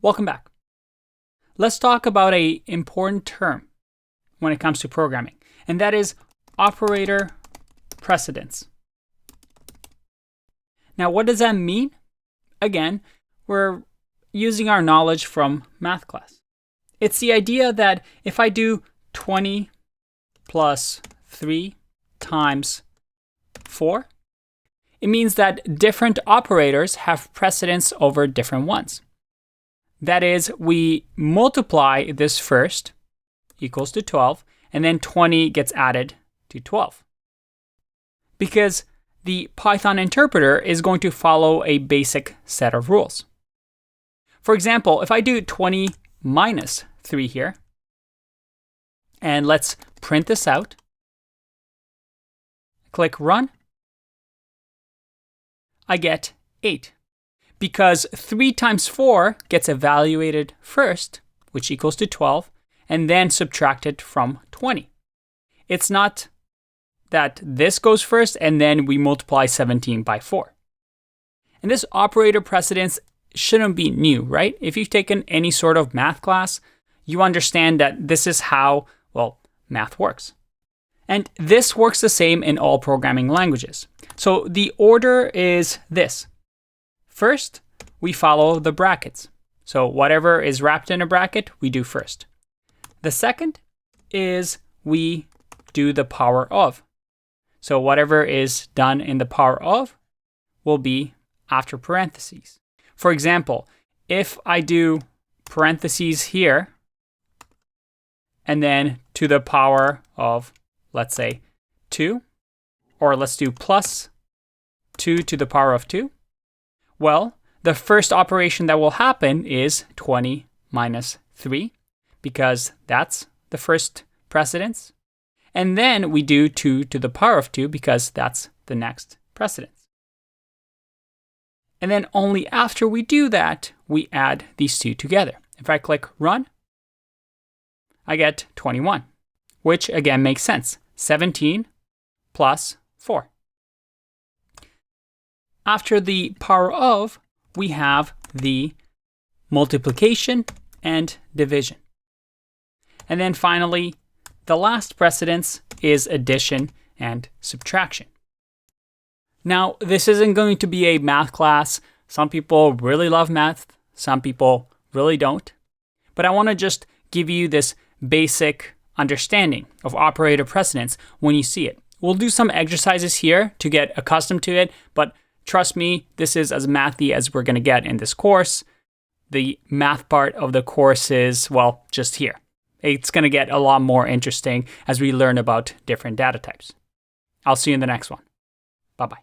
Welcome back. Let's talk about an important term when it comes to programming, and that is operator precedence. Now, what does that mean? Again, we're using our knowledge from math class. It's the idea that if I do 20 plus 3 times 4, it means that different operators have precedence over different ones. That is, we multiply this first, equals to 12, and then 20 gets added to 12. Because the Python interpreter is going to follow a basic set of rules. For example, if I do 20 minus 3 here, and let's print this out, click run, I get 8. Because 3 times 4 gets evaluated first, which equals to 12, and then subtracted from 20. It's not that this goes first and then we multiply 17 by 4. And this operator precedence shouldn't be new, right? If you've taken any sort of math class, you understand that this is how, math works. And this works the same in all programming languages. So the order is this. First, we follow the brackets. So whatever is wrapped in a bracket, we do first. The second is we do the power of. So whatever is done in the power of will be after parentheses. For example, if I do parentheses here, and then to the power of, let's say, 2, or let's do plus 2 to the power of 2, well, the first operation that will happen is 20 minus 3, because that's the first precedence. And then we do 2 to the power of 2, because that's the next precedence. And then only after we do that, we add these two together. If I click run, I get 21, which again makes sense. 17 plus 4. After the power of, we have the multiplication and division. And then finally, the last precedence is addition and subtraction. Now, this isn't going to be a math class. Some people really love math. Some people really don't. But I want to just give you this basic understanding of operator precedence when you see it. We'll do some exercises here to get accustomed to it, but trust me, this is as mathy as we're going to get in this course. The math part of the course is, just here. It's going to get a lot more interesting as we learn about different data types. I'll see you in the next one. Bye-bye.